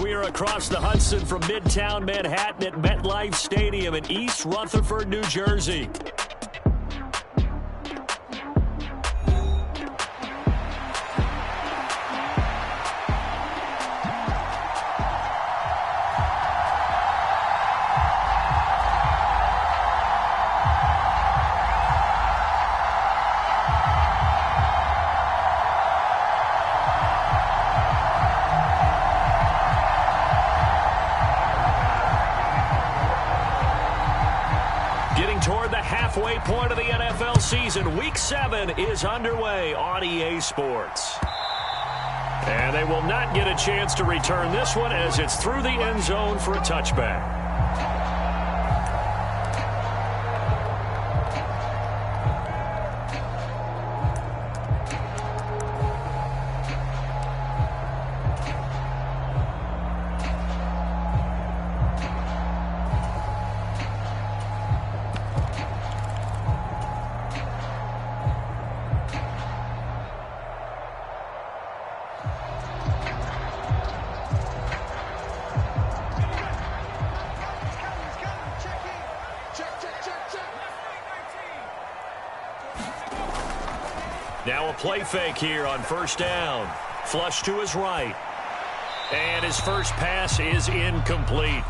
We are across the Hudson from Midtown Manhattan at MetLife Stadium in East Rutherford, New Jersey. Toward the halfway point of the NFL season, Week 7 is underway on EA Sports. And they will not get a chance to return this one as it's through the end zone for a touchback. Now a play fake here on first down. Flush to his right. And his first pass is incomplete.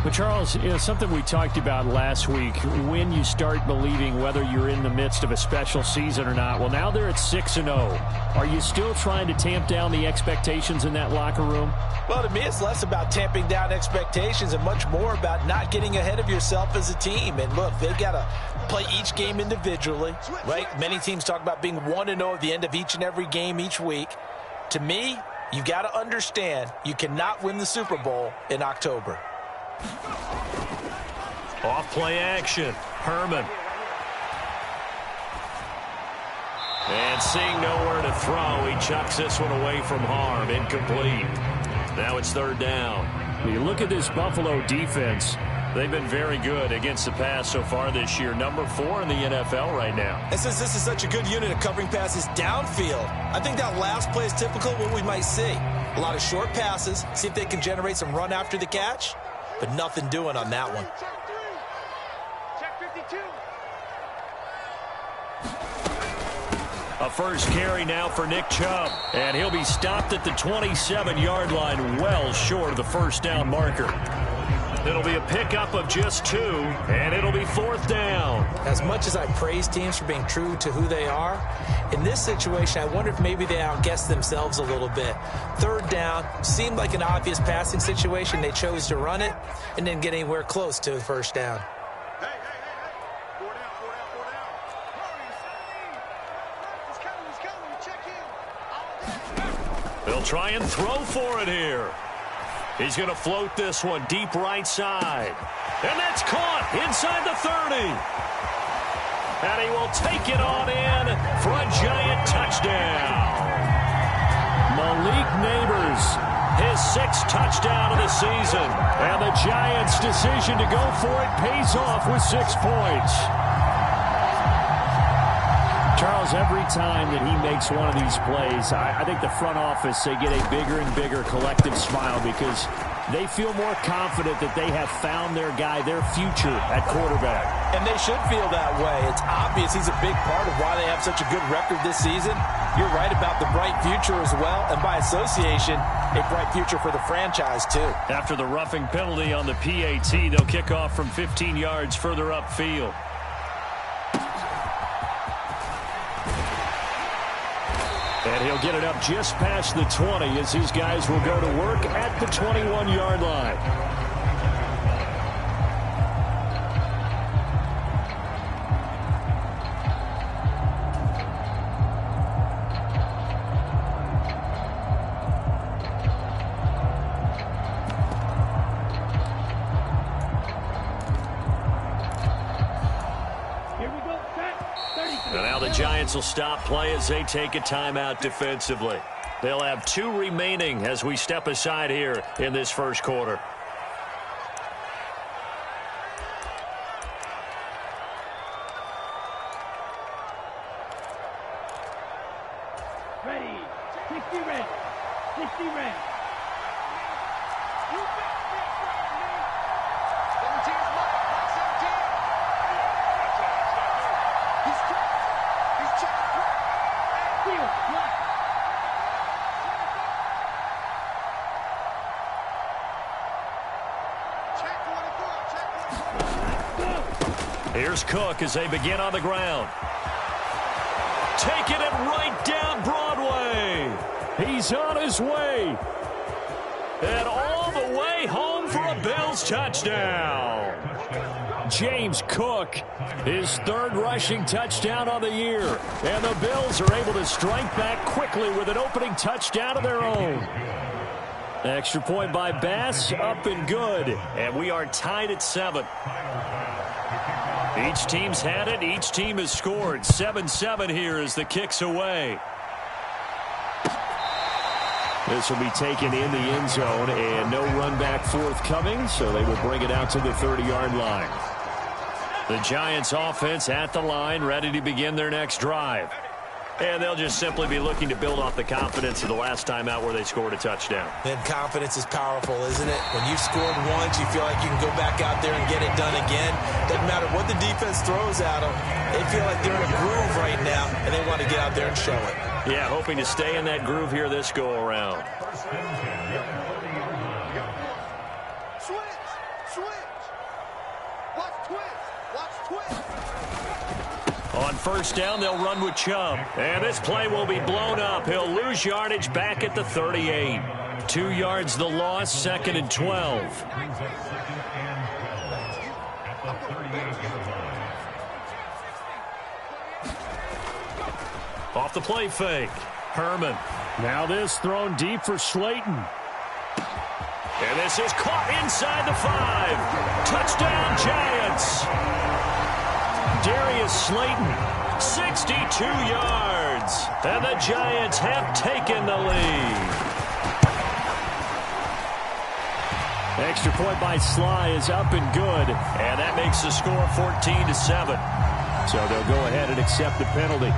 But, Charles, something we talked about last week, when you start believing whether you're in the midst of a special season or not. Well, now they're at 6-0. Are you still trying to tamp down the expectations in that locker room? Well, to me, it's less about tamping down expectations and much more about not getting ahead of yourself as a team. And, look, they've got to play each game individually, right? Many teams talk about being 1-0 at the end of each and every game each week. To me, you've got to understand you cannot win the Super Bowl in October. Off play action. Herman. And seeing nowhere to throw, he chucks this one away from harm. Incomplete. Now it's third down. You look at this Buffalo defense. They've been very good against the pass so far this year. Number 4 in the NFL right now. And since this is such a good unit of covering passes downfield, I think that last play is typical of what we might see. A lot of short passes, see if they can generate some run after the catch, but nothing doing on that one. Check 52. A first carry now for Nick Chubb. And he'll be stopped at the 27-yard line, well short of the first down marker. It'll be a pickup of just 2, and it'll be fourth down. As much as I praise teams for being true to who they are, in this situation, I wonder if maybe they outguessed themselves a little bit. Third down seemed like an obvious passing situation. They chose to run it and didn't get anywhere close to the first down. Hey. 4 down. Hurry, he's coming. Check in. They'll try and throw for it here. He's going to float this one deep right side. And that's caught inside the 30. And he will take it on in for a giant touchdown. Malik Nabers, his 6th touchdown of the season. And the Giants' decision to go for it pays off with 6 points. Charles, every time that he makes one of these plays, I think the front office, they get a bigger and bigger collective smile because they feel more confident that they have found their guy, their future at quarterback. And they should feel that way. It's obvious he's a big part of why they have such a good record this season. You're right about the bright future as well, and by association, a bright future for the franchise too. After the roughing penalty on the PAT, they'll kick off from 15 yards further upfield. And he'll get it up just past the 20 as these guys will go to work at the 21-yard line. Giants will stop play as they take a timeout defensively. They'll have 2 remaining as we step aside here in this first quarter. Ready. 60 ready. 60 ready. Here's Cook as they begin on the ground. Taking it right down Broadway. He's on his way. And all the way home for a Bills touchdown. James Cook, his third rushing touchdown of the year. And the Bills are able to strike back quickly with an opening touchdown of their own. Extra point by Bass, up and good. And we are tied at 7. Each team's had it. Each team has scored. 7-7 here as the kick's away. This will be taken in the end zone, and no run back forthcoming, so they will bring it out to the 30-yard line. The Giants offense at the line, ready to begin their next drive. And they'll just simply be looking to build off the confidence of the last time out where they scored a touchdown. And confidence is powerful, isn't it? When you've scored once, you feel like you can go back out there and get it done again. Doesn't matter what the defense throws at them. They feel like they're in a groove right now, and they want to get out there and show it. Yeah, hoping to stay in that groove here this go-around. On first down, they'll run with Chubb. And this play will be blown up. He'll lose yardage back at the 38. 2 yards the loss, 2nd and 12. Off the play fake. Herman. Now this thrown deep for Slayton. And this is caught inside the 5. Touchdown, Giants. Darius Slayton, 62 yards. And the Giants have taken the lead. Extra point by Sly is up and good. And that makes the score 14-7. So they'll go ahead and accept the penalty.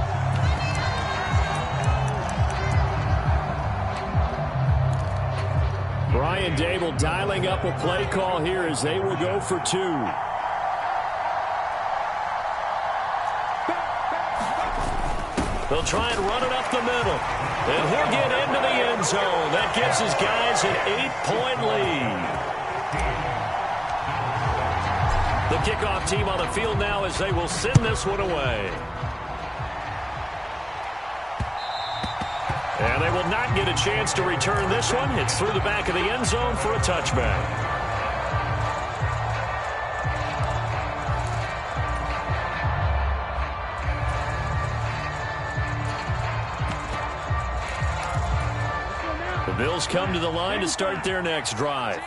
Brian Dable dialing up a play call here as they will go for 2. They'll try and run it up the middle. And he'll get into the end zone. That gives his guys an 8-point lead. The kickoff team on the field now as they will send this one away. And they will not get a chance to return this one. It's through the back of the end zone for a touchback. The Bills come to the line to start their next drive.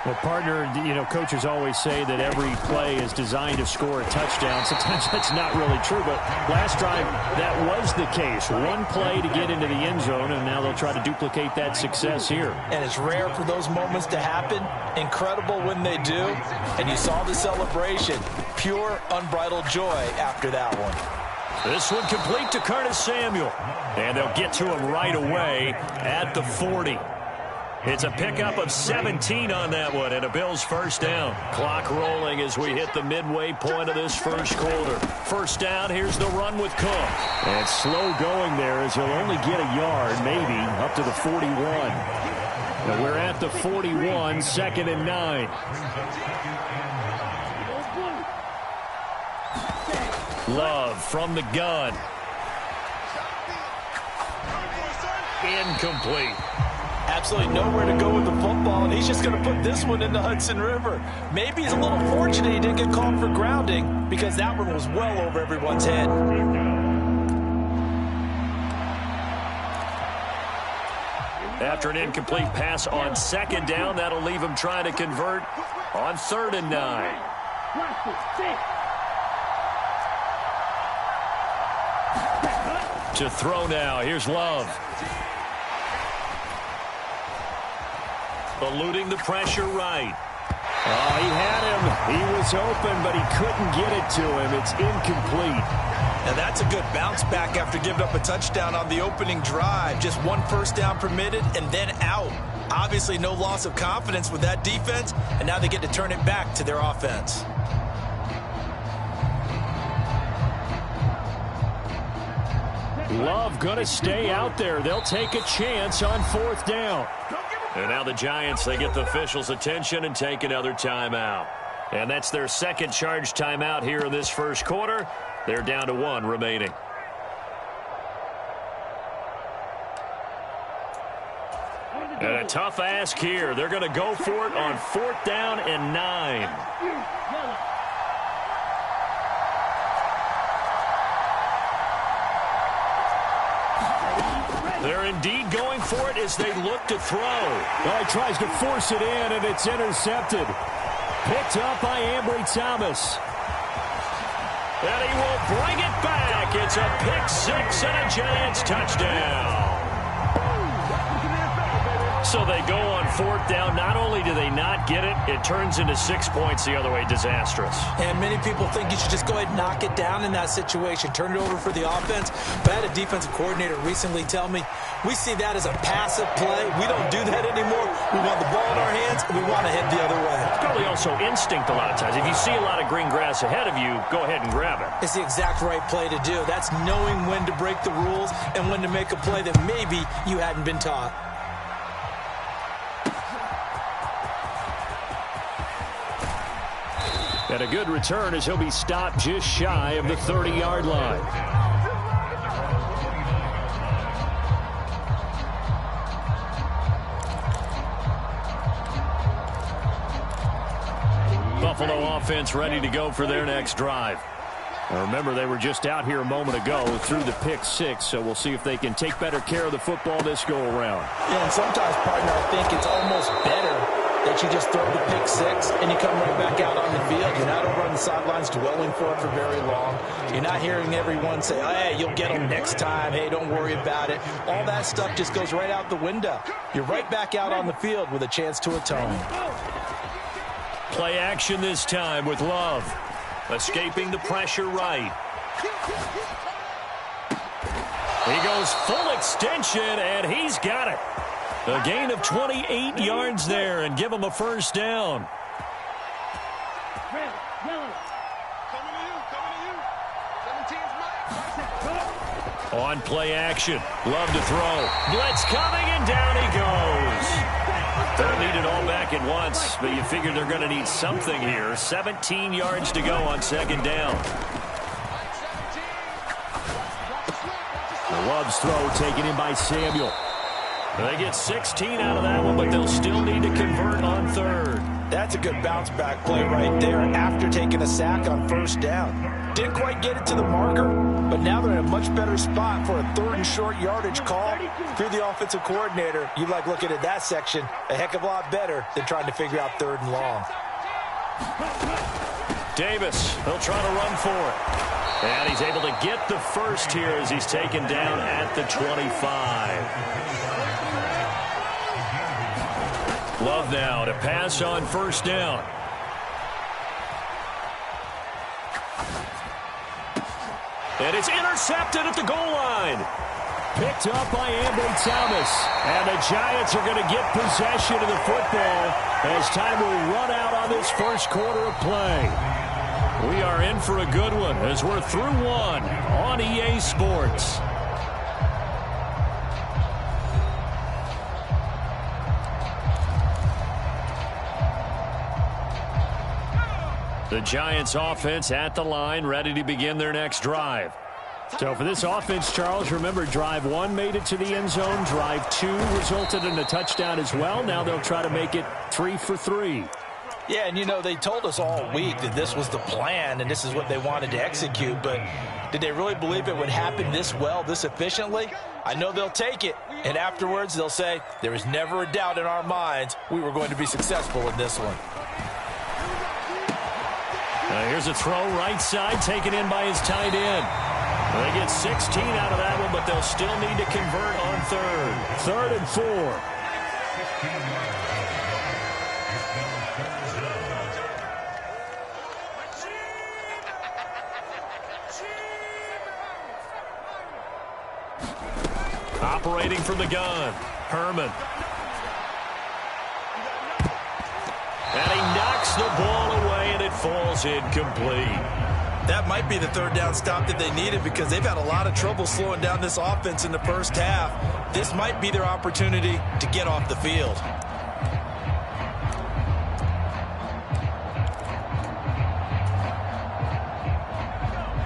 Well, partner, coaches always say that every play is designed to score a touchdown. Sometimes that's not really true, but last drive, that was the case. One play to get into the end zone, and now they'll try to duplicate that success here. And it's rare for those moments to happen. Incredible when they do. And you saw the celebration. Pure, unbridled joy after that one. This one complete to Curtis Samuel. And they'll get to him right away at the 40. It's a pickup of 17 on that one and a Bills first down. Clock rolling as we hit the midway point of this first quarter. First down, here's the run with Cook. And slow going there as he'll only get a yard, maybe, up to the 41. Now we're at the 41, 2nd and 9. Love from the gun. Incomplete. Absolutely nowhere to go with the football, and he's just going to put this one in the Hudson River. Maybe he's a little fortunate he didn't get called for grounding because that one was well over everyone's head. After an incomplete pass on 2nd down, that'll leave him trying to convert on 3rd and 9. To throw now, here's Love. Eluding the pressure right. Oh, he had him. He was open, but he couldn't get it to him. It's incomplete. Now that's a good bounce back after giving up a touchdown on the opening drive. Just one first down permitted and then out. Obviously no loss of confidence with that defense, and now they get to turn it back to their offense. Love going to stay out there. They'll take a chance on fourth down. And now the Giants, they get the officials' attention and take another timeout. And that's their second charge timeout here in this first quarter. They're down to 1 remaining. And a tough ask here. They're going to go for it on 4th down and 9. They're indeed going for it as they look to throw. Well, he tries to force it in, and it's intercepted. Picked up by Ambry Thomas. And he will bring it back. It's a pick 6 and a Giants touchdown. So they go on 4th down. Not only do they not get it, it turns into 6 points the other way. Disastrous. And many people think you should just go ahead and knock it down in that situation. Turn it over for the offense. But I had a defensive coordinator recently tell me, we see that as a passive play. We don't do that anymore. We want the ball in our hands, and we want to head the other way. It's probably also instinct a lot of times. If you see a lot of green grass ahead of you, go ahead and grab it. It's the exact right play to do. That's knowing when to break the rules and when to make a play that maybe you hadn't been taught. And a good return as he'll be stopped just shy of the 30-yard line. Buffalo offense ready to go for their next drive. Now remember, they were just out here a moment ago through the pick 6, so we'll see if they can take better care of the football this go-around. Yeah, and sometimes, partner, I think it's almost better that you just throw the pick 6 and you come right back out on the field. You're not over on the sidelines dwelling for it for very long. You're not hearing everyone say, hey, you'll get them next time. Hey, don't worry about it. All that stuff just goes right out the window. You're right back out on the field with a chance to atone. Play action this time with Love. Escaping the pressure right. He goes full extension, and he's got it. A gain of 28 yards there and give him a first down. On play action. Love to throw. Blitz coming, and down he goes. Don't need it all back at once, but you figure they're going to need something here. 17 yards to go on 2nd down. The Love's throw taken in by Samuel. They get 16 out of that one, but they'll still need to convert on 3rd. That's a good bounce back play right there after taking a sack on 1st down. Didn't quite get it to the marker, but now they're in a much better spot for a 3rd and short yardage call. If you're the offensive coordinator, you like looking at that section a heck of a lot better than trying to figure out 3rd and long. Davis, he'll try to run for it. And he's able to get the first here as he's taken down at the 25. Love now to pass on 1st down. And it's intercepted at the goal line. Picked up by Ambry Thomas. And the Giants are going to get possession of the football as time will run out on this first quarter of play. We are in for a good one as we're through 1 on EA Sports. The Giants offense at the line, ready to begin their next drive. So for this offense, Charles, remember, drive 1 made it to the end zone. Drive 2 resulted in a touchdown as well. Now they'll try to make it 3 for 3. Yeah, and you know, they told us all week that this was the plan and this is what they wanted to execute, but did they really believe it would happen this well, this efficiently? I know they'll take it, and afterwards they'll say, there was never a doubt in our minds we were going to be successful in this one. Here's a throw right side taken in by his tight end. They get 16 out of that one, but they'll still need to convert on 3rd. 3rd and 4. Rotating from the gun. Herman. And he knocks the ball away, and it falls incomplete. That might be the third down stop that they needed because they've had a lot of trouble slowing down this offense in the first half. This might be their opportunity to get off the field.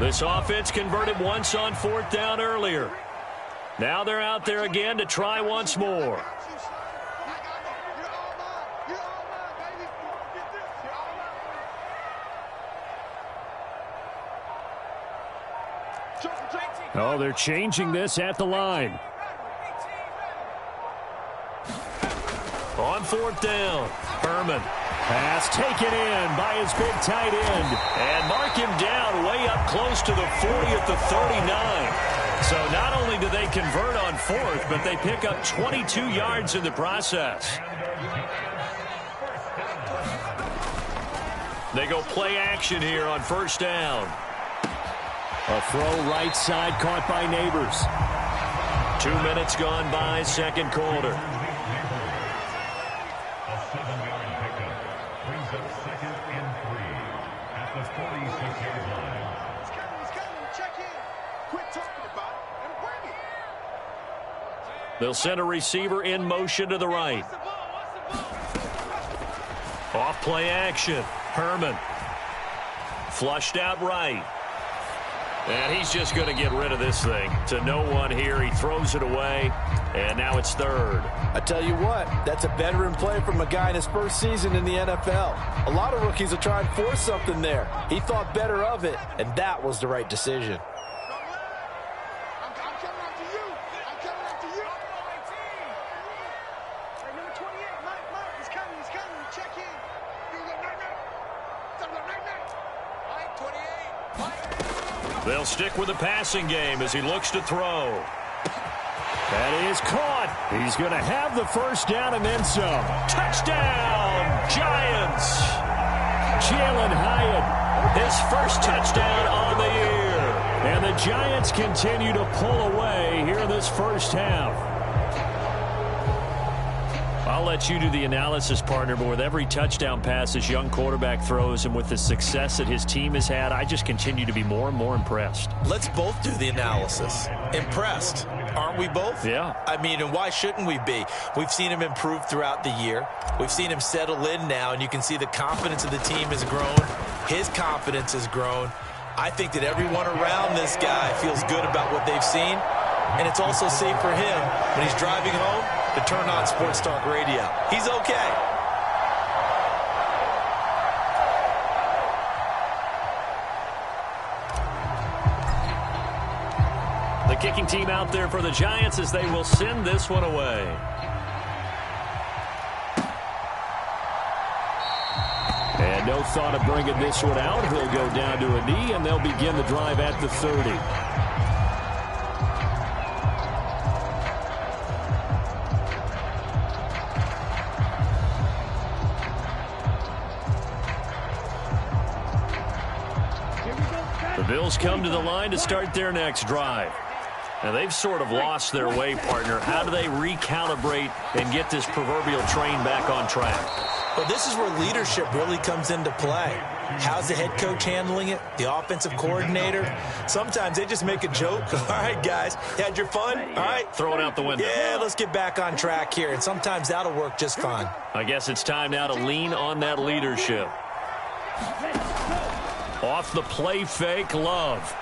This offense converted once on fourth down earlier. Now they're out there again to try once more. Oh, they're changing this at the line. On fourth down, Herman. Pass taken in by his big tight end. And mark him down way up close to the 40 at the 39. So not only do they convert on fourth, but they pick up 22 yards in the process. They go play action here on first down. A throw right side caught by Neighbors. 2 minutes gone by, second quarter. They'll send a receiver in motion to the right. Off play action. Herman. Flushed out right. And he's just going to get rid of this thing. To no one here. He throws it away. And now it's third. I tell you what, that's a veteran play from a guy in his first season in the NFL. A lot of rookies will try and force something there. He thought better of it, and that was the right decision. They'll stick with the passing game as he looks to throw. That is caught. He's going to have the first down and then some. Touchdown, Giants! Jalen Hyatt, his first touchdown on the year. And the Giants continue to pull away here in this first half. I'll let you do the analysis, partner, but with every touchdown pass this young quarterback throws and with the success that his team has had, I just continue to be more and more impressed. Let's both do the analysis. Impressed. Aren't we both? Yeah. I mean, and why shouldn't we be? We've seen him improve throughout the year. We've seen him settle in now, and you can see the confidence of the team has grown. His confidence has grown. I think that everyone around this guy feels good about what they've seen, and it's also safe for him when he's driving home to turn on Sports Talk Radio. He's okay. The kicking team out there for the Giants as they will send this one away. And no thought of bringing this one out. He'll go down to a knee, and they'll begin the drive at the 30. The Bills come to the line to start their next drive. Now, they've sort of lost their way, partner. How do they recalibrate and get this proverbial train back on track? Well, this is where leadership really comes into play. How's the head coach handling it? The offensive coordinator? Sometimes they just make a joke. All right, guys, you had your fun? All right. Throw it out the window. Yeah, let's get back on track here. And sometimes that'll work just fine. I guess it's time now to lean on that leadership. Off the play fake, Love.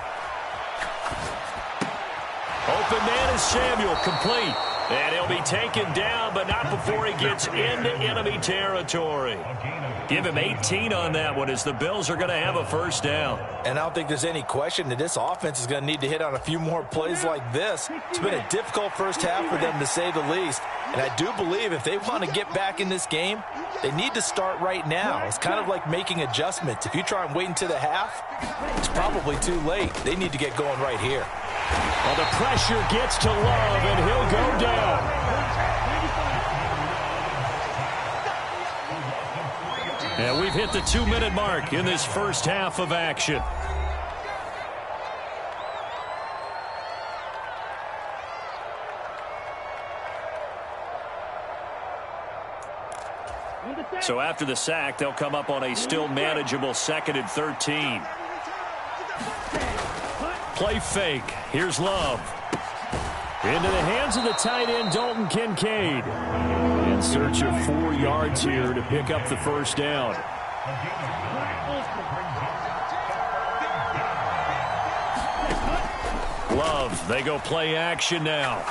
Open man is Samuel, complete. And he'll be taken down, but not before he gets into enemy territory. Give him 18 on that one as the Bills are going to have a first down. And I don't think there's any question that this offense is going to need to hit on a few more plays like this. It's been a difficult first half for them, to say the least. And I do believe if they want to get back in this game, they need to start right now. It's kind of like making adjustments. If you try and wait until the half, it's probably too late. They need to get going right here. Well, the pressure gets to Love, and he'll go down. And we've hit the 2-minute mark in this first half of action. So after the sack, they'll come up on a still manageable 2nd and 13. Play fake. Here's Love. Into the hands of the tight end, Dalton Kincaid. In search of 4 yards here to pick up the first down. Love, they go play action now.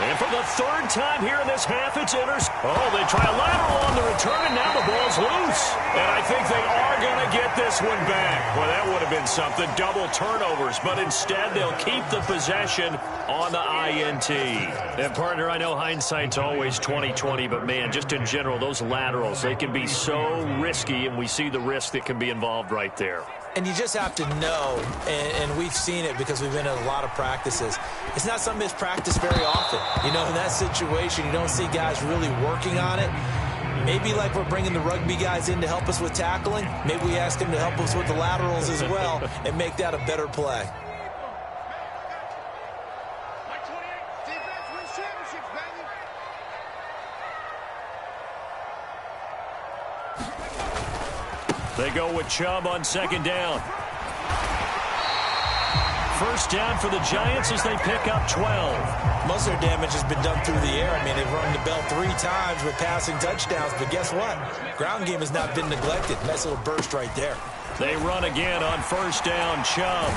And for the 3rd time here in this half, it's Oh, they try a lateral on the return, and now the ball's loose. And I think they are going to get this one back. Well, that would have been something, double turnovers. But instead, they'll keep the possession on the INT. And, partner, I know hindsight's always 20/20, but, man, just in general, those laterals, they can be so risky, and we see the risk that can be involved right there. And you just have to know, and we've seen it because we've been in a lot of practices, it's not something that's practiced very often. You know, in that situation, you don't see guys really working on it. Maybe like we're bringing the rugby guys in to help us with tackling, maybe we ask them to help us with the laterals as well and make that a better play. They go with Chubb on 2nd down. First down for the Giants as they pick up 12. Most of their damage has been done through the air. I mean, they've rung the bell 3 times with passing touchdowns, but guess what? Ground game has not been neglected. Nice little burst right there. They run again on 1st down, Chubb.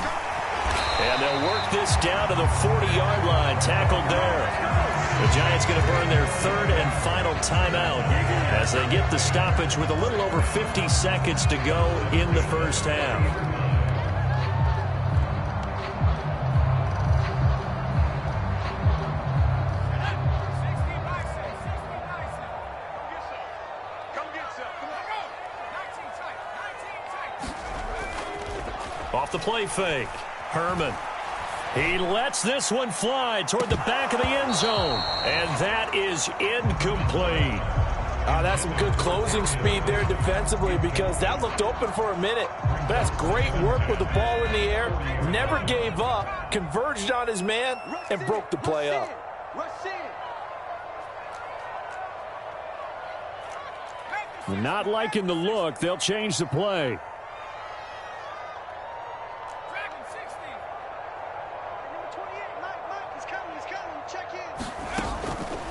And they'll work this down to the 40-yard line, tackled there. The Giants going to burn their 3rd and final timeout as they get the stoppage with a little over 50 seconds to go in the first half. Off the play fake, Herman. He lets this one fly toward the back of the end zone. And that is incomplete. That's some good closing speed there defensively because that looked open for a minute. That's great work with the ball in the air. Never gave up, converged on his man, and broke the play up. Not liking the look. They'll change the play.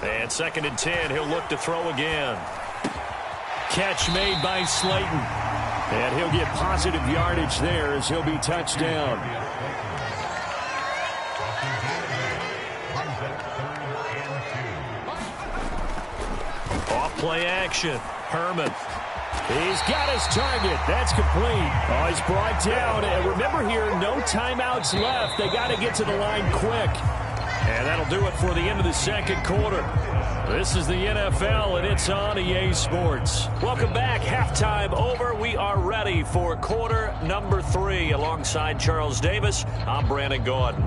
And 2nd and 10, he'll look to throw again. Catch made by Slayton. And he'll get positive yardage there as he'll be touched down. Off play action. Herman. He's got his target. That's complete. Oh, he's brought down. And remember here, no timeouts left. They got to get to the line quick. And that'll do it for the end of the 2nd quarter. This is the NFL, and it's on EA Sports. Welcome back. Halftime over. We are ready for quarter number 3. Alongside Charles Davis, I'm Brandon Gaudin.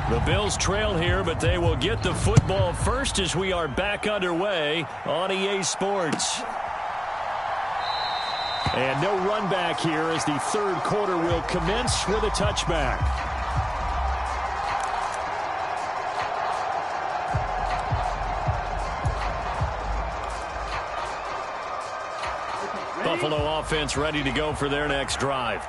The Bills trail here, but they will get the football first as we are back underway on EA Sports. And no run back here as the 3rd quarter will commence with a touchback. Buffalo offense ready to go for their next drive.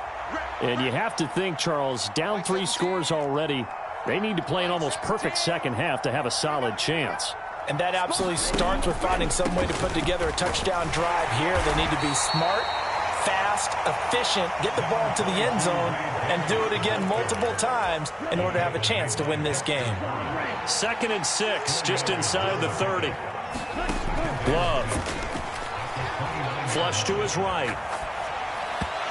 And you have to think, Charles, down 3 scores already. They need to play an almost perfect second half to have a solid chance. And that absolutely starts with finding some way to put together a touchdown drive here. They need to be smart, fast, efficient, get the ball to the end zone, and do it again multiple times in order to have a chance to win this game. 2nd and 6, just inside the 30. Love. Flush to his right.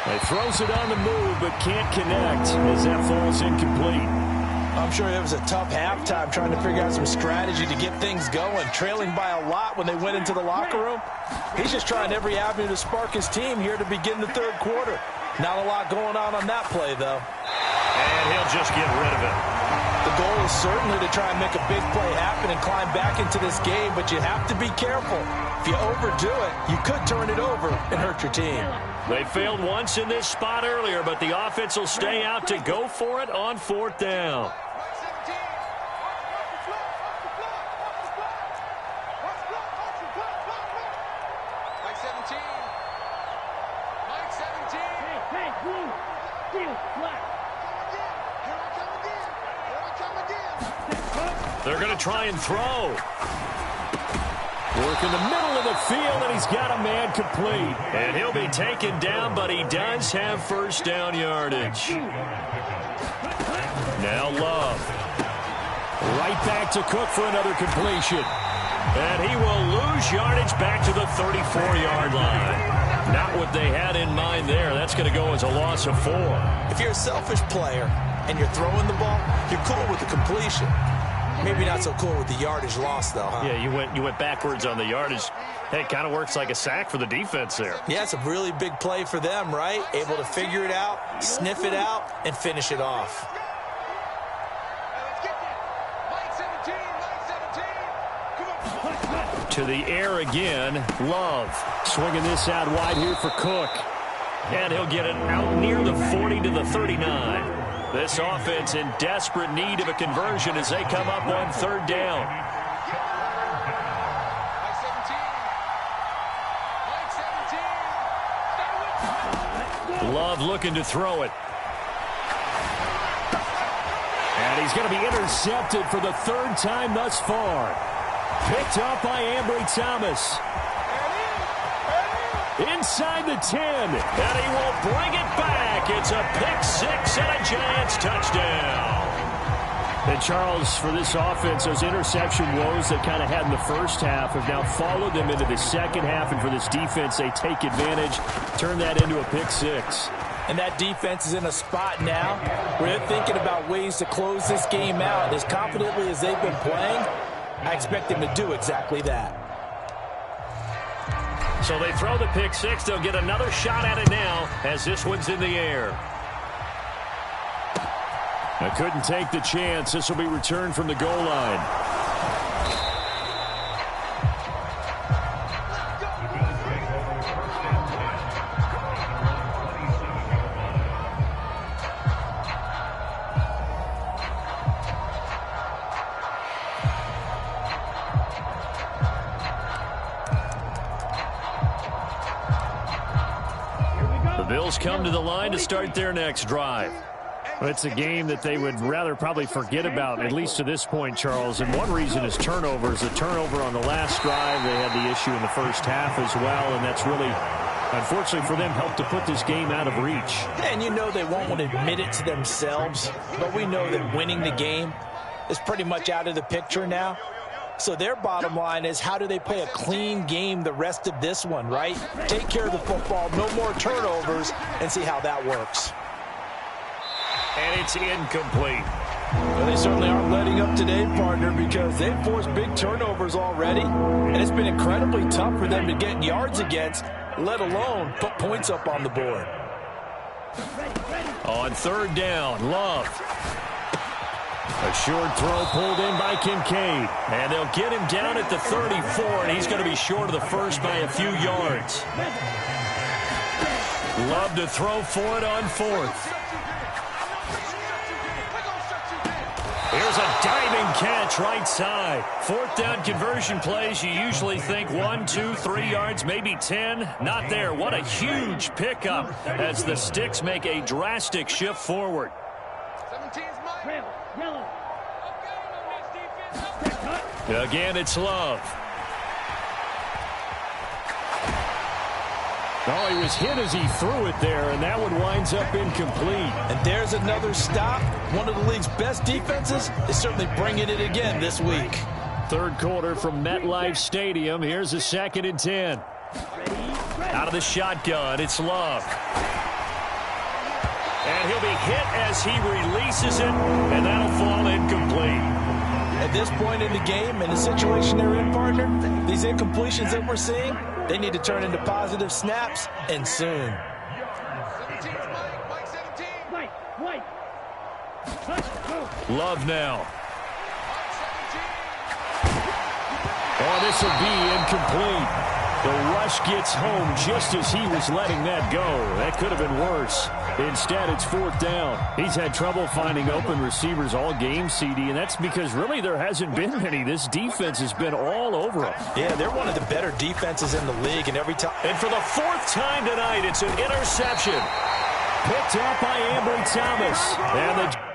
He throws it on the move, but can't connect as that falls incomplete. I'm sure it was a tough halftime trying to figure out some strategy to get things going. Trailing by a lot when they went into the locker room. He's just trying every avenue to spark his team here to begin the 3rd quarter. Not a lot going on that play, though. And he'll just get rid of it. The goal is certainly to try and make a big play happen and climb back into this game, but you have to be careful. If you overdo it, you could turn it over and hurt your team. They failed once in this spot earlier, but the offense will stay out to go for it on 4th down. Mike 17. Mike 17. Hey, blue. Deal, flat. Here I come again. Here I come again. They're going to try and throw. Work in the middle of the field, and he's got a man complete. And he'll be taken down, but he does have first down yardage. Now Love. Right back to Cook for another completion. And he will lose yardage back to the 34-yard line. Not what they had in mind there. That's going to go as a loss of 4. If you're a selfish player and you're throwing the ball, you're cool with the completion. Maybe not so cool with the yardage loss, though, huh? Yeah, you went backwards on the yardage. Hey, it kind of works like a sack for the defense there. Yeah, it's a really big play for them, right? Able to figure it out, sniff it out, and finish it off. Let's get that. Mike 17. Mike 17. Come on. To the air again. Love swinging this out wide here for Cook. And he'll get it out near the 40 to the 39. This offense in desperate need of a conversion as they come up on third down. Mike 17. Mike 17. Love looking to throw it. And he's going to be intercepted for the third time thus far. Picked up by Ambry Thomas. Inside the 10. And he will bring it back. It's a pick six and a Giants touchdown. And Charles, for this offense, those interception woes they kind of had in the first half have now followed them into the second half. And for this defense, they take advantage, turn that into a pick six. And that defense is in a spot now where they're thinking about ways to close this game out. As confidently as they've been playing, I expect them to do exactly that. So they throw the pick six. They'll get another shot at it now as this one's in the air. I couldn't take the chance. This will be returned from the goal line. Bills come to the line to start their next drive. Well, it's a game that they would rather probably forget about, at least to this point, Charles. And one reason is turnovers. The turnover on the last drive, they had the issue in the first half as well, and that's really, unfortunately for them, helped to put this game out of reach. And you know they won't want to admit it to themselves, but we know that winning the game is pretty much out of the picture now. So their bottom line is, how do they play a clean game the rest of this one, right? Take care of the football, no more turnovers, and see how that works. And it's incomplete. Well, they certainly aren't letting up today, partner, because they've forced big turnovers already, and it's been incredibly tough for them to get yards against, let alone put points up on the board. On third down, Love. A short throw pulled in by Kincaid. And they'll get him down at the 34, and he's going to be short of the first by a few yards. Love to throw for it on fourth. Here's a diving catch right side. Fourth down conversion plays, you usually think 1, 2, 3 yards, maybe 10. Not there. What a huge pickup as the Sticks make a drastic shift forward. 17's Mike. Yellow. Again, it's Love. Oh, he was hit as he threw it there, and that one winds up incomplete. And there's another stop. One of the league's best defenses is certainly bringing it again this week. Third quarter from MetLife Stadium. Here's a 2nd and 10. Out of the shotgun, it's Love. And he'll be hit as he releases it, and that'll fall incomplete. At this point in the game, in the situation they're in, partner, these incompletions that we're seeing, they need to turn into positive snaps, and soon. 17's Mike. Mike 17. White. Love now. Oh, this will be incomplete. The rush gets home just as he was letting that go. That could have been worse. Instead, it's fourth down. He's had trouble finding open receivers all game, CD, and that's because really there hasn't been many. This defense has been all over him. Yeah, they're one of the better defenses in the league, and every time. And for the fourth time tonight, it's an interception. Picked up by Ambry Thomas. And the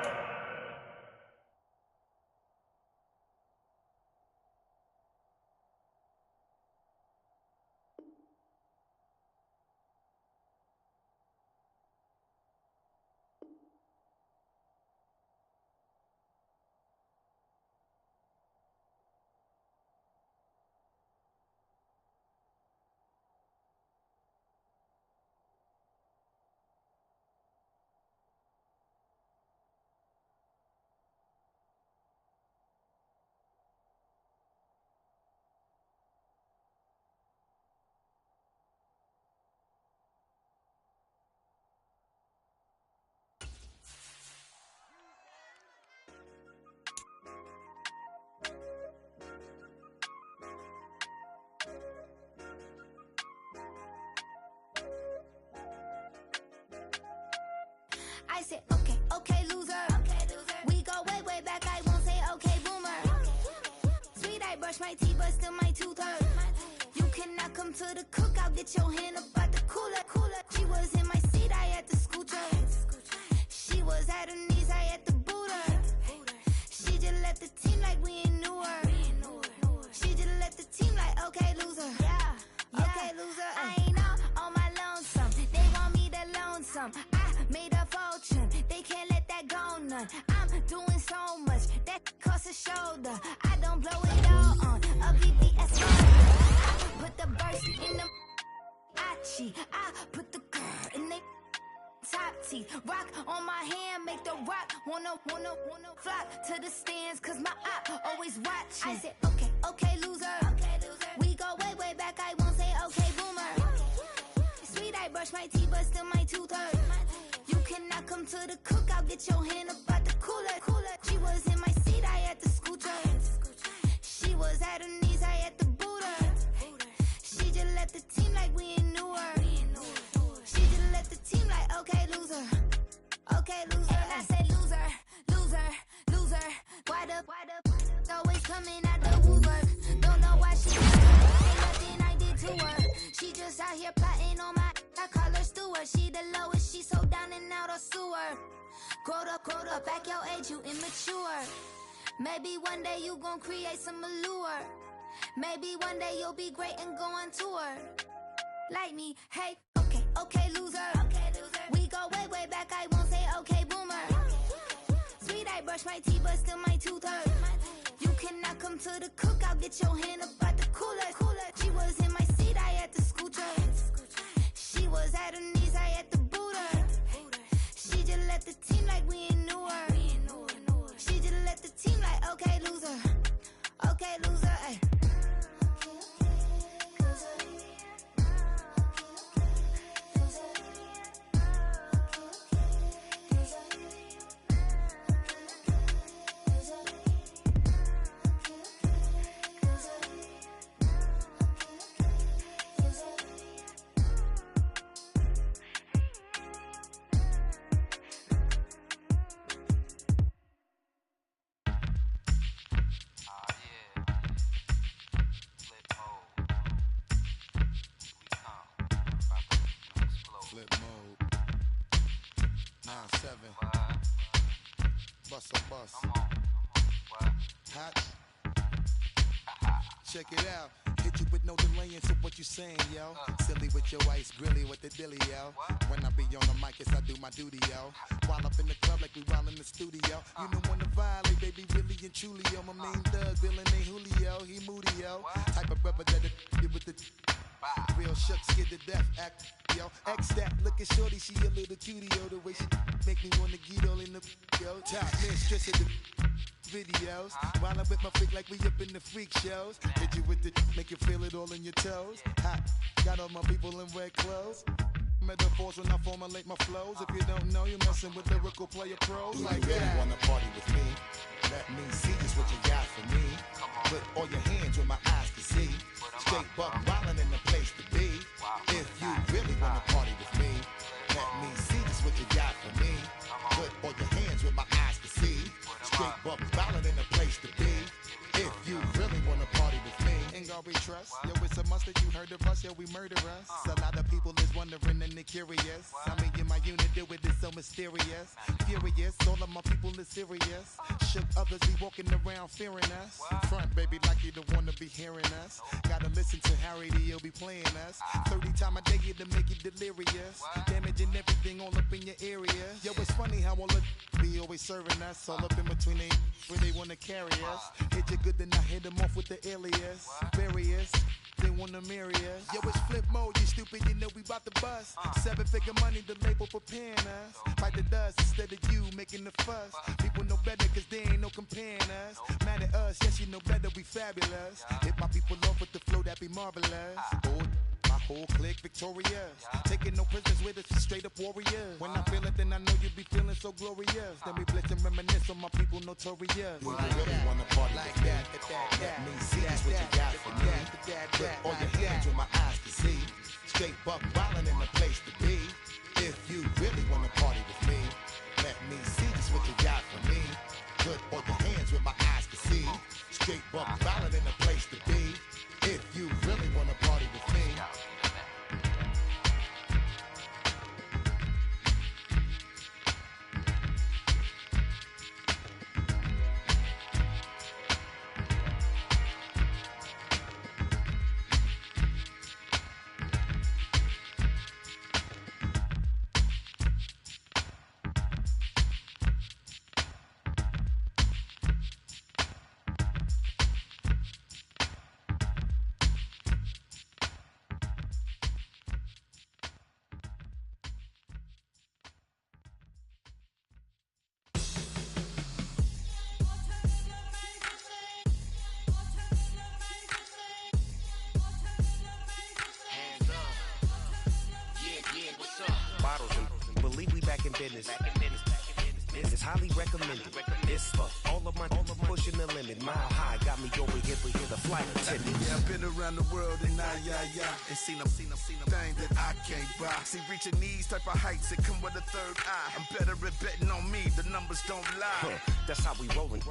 I said, okay, okay, loser. We go way, way back. I won't say, okay, boomer. Sweet, I brush my teeth, but still my tooth hurt. You cannot come to the cookout. Get your hand up out the cooler. She was in my seat. I had to scoot her. She was at her knees. I had to boot her. She just left the team like we ain't knew her. She just left the team like, okay, loser. Yeah, okay, loser. I ain't out on my lonesome. They want me to loan some. I made a fortune. They can't let that go none. I'm doing so much that costs a shoulder. I don't blow it all on a BBS phone. I put the burst in the Achi. I put the girl in the top teeth. Rock on my hand, make the rock wanna flock to the stands, cause my eye always watching. I said, okay, okay, loser. We go way, way back. I won't say, okay, boomer. Sweet, I brush my teeth, but still my tooth hurt. You cannot come to the cookout. Get your hand up out the cooler. She was in my seat. I had to scoot her. She was at her knees. I had to boot her. She just left the team like we ain't knew her. She just left the team like, okay, loser. Okay, loser. And I said, loser, loser, loser. Why the always coming out the woodwork? Don't know why she ain't nothing I did to her. She just out here plotting on my. I call her Stewart. She the lowest. She so down and out of sewer. Growed up, back your age, you immature. Maybe one day you gon' create some allure. Maybe one day you'll be great and go on tour. Like me, hey, okay, okay, loser. We go way, way back. I won't say, okay, boomer. Sweet, I brush my teeth, but still my tooth hurt. You cannot come to the cookout. Get your hand up out the cooler. She was in my seat. I had to scoot her. She was at her knees. I had to boot her. She just left the team like we ain't knew her. She just left the team like, okay, loser. Okay, loser, ay. Flip mode. 9-7. Bust a bus. Hot. Check it out. Hit you with no delay into what you saying, yo. Silly with your ice, grilly with the dilly, yo. When I be on the mic, yes, I do my duty, yo. While up in the club like we while in the studio. You know when to violate, baby, really and truly, yo. My main thug, Bill and A. Julio, he moody, yo. Type of brother that it with the real shook, scared to death, act, yo. X that, look at shorty, she a little cutie, yo. The way she make me wanna get all in the, yo. Top mistress of the videos. While I'm with my freak like we up in the freak shows. Hit you with the, make you feel it all in your toes. Hot, got all my people in red clothes. Metaphors when I formulate my flows. If you don't know, you're messing with lyrical player pros. Do like you really wanna party with me? Let me see just what you got for me. Put all your hands where my eyes can see. Straight buck wildin' in the place Straight buck violent in the place to be. If you really wanna party with me, ain't gonna be trust. Yo, it's a must that you heard of us, yo, we murder us. A lot of people is wondering and they curious. I mean, in my unit do it is so mysterious. Furious, all of my people is serious. Shook others be walking around fearing us. Front, baby, like you don't wanna be hearing us. Gotta listen to Harry D, he'll be playing us. 30 times a day to make you delirious. Damaging everything all up in your area. Yo, it's funny how all of be always serving us. All up in between they where they wanna carry us. Hit you good, then I hit them off with the alias. Various, they wanna marry us. Yo, it's flip mode, you stupid, you know we bout to bust. 7-figure money, the label preparing us. Bite the dust instead of you making the fuss. People know better cause they ain't no comparing us. Mad at us, yes you know better, we fabulous. Hit my people off with the flow, that be marvelous. My whole clique victorious. Taking no prisoners with us, straight up warriors. When I feel it, then I know you be feeling so glorious. Then we blitz and reminisce on my people notorious. You really wanna party like that? Let me see just what you got for me. Put all your hands with my eyes to see. Straight buck violent in the place to be. If you really wanna party with me, let me see just what you got for me. Put all your hands with my eyes to see. Straight buck violent in the place to be. If you really wanna party with me. This is highly recommended. This for all of my pushing the limit. Mile high got me over here for the flight attendant. Yeah, I've been around the world and and seen them thing that I can't buy. See, reaching these type of heights that come with a third eye. I'm better at betting on me. The numbers don't lie. That's how we rollin'.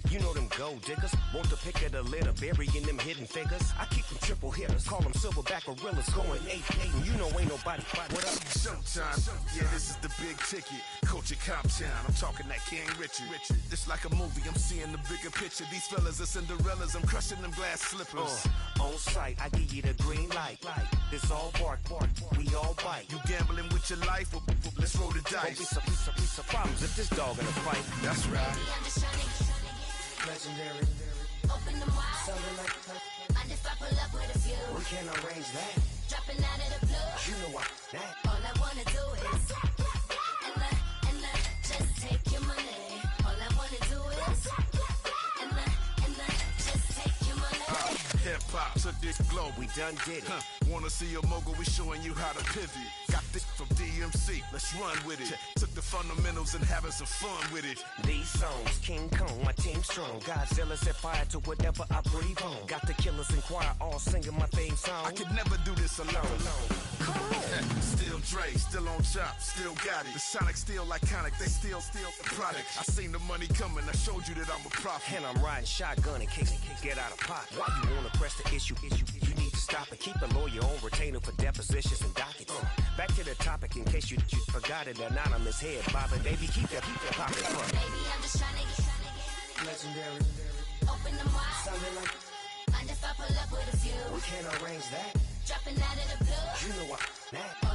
You know them gold diggers. Want to pick at a litter, burying them hidden figures. I keep them triple hitters. Call them silverback gorillas going 8-8. And you know ain't nobody. What up? Showtime. Yeah, this is the big ticket. Culture Cop Town. I'm talking that King Richard. It's like a movie. I'm seeing the bigger picture. These fellas are Cinderellas. I'm crushing them glass slippers. On sight, I give you the green light. This all bark. We all bite. You gambling with your life? Well, let's roll the dice. Don't be some problems if this dog in a fight. That's right. Legendary. Open them wide. Something like that. Mind if I pull up with a few? We can't arrange that. Dropping out of the blue. You know what? That. All I wanna do is and just take your money. All I wanna do is and just take your money. Hip hop took this globe. We done did it. Wanna see a mogul? We showing you how to pivot. Got this from DMC. Let's run with it. Took the fundamentals and having some fun with it. These songs, King Kong, my team strong. Godzilla set fire to whatever I breathe on. Got the killers in choir all singing my theme song. I could never do this alone. Come on. Still Dre, still on top, still got it. The Sonic still iconic, they still the product. I seen the money coming, I showed you that I'm a prophet. And I'm riding shotgun in case get out of pocket. Why you wanna press the issue? You need to stop it. Keep a lawyer on retainer for depositions and dockets. Back to the topic in case you forgot it. Anonymous head bobbing, baby, keep that popping. Baby, I'm just trying to get Legendary. Open them wide. Something like Mind if I pull up with a few? we can't arrange that. Dropping out of the blue. You know what? That.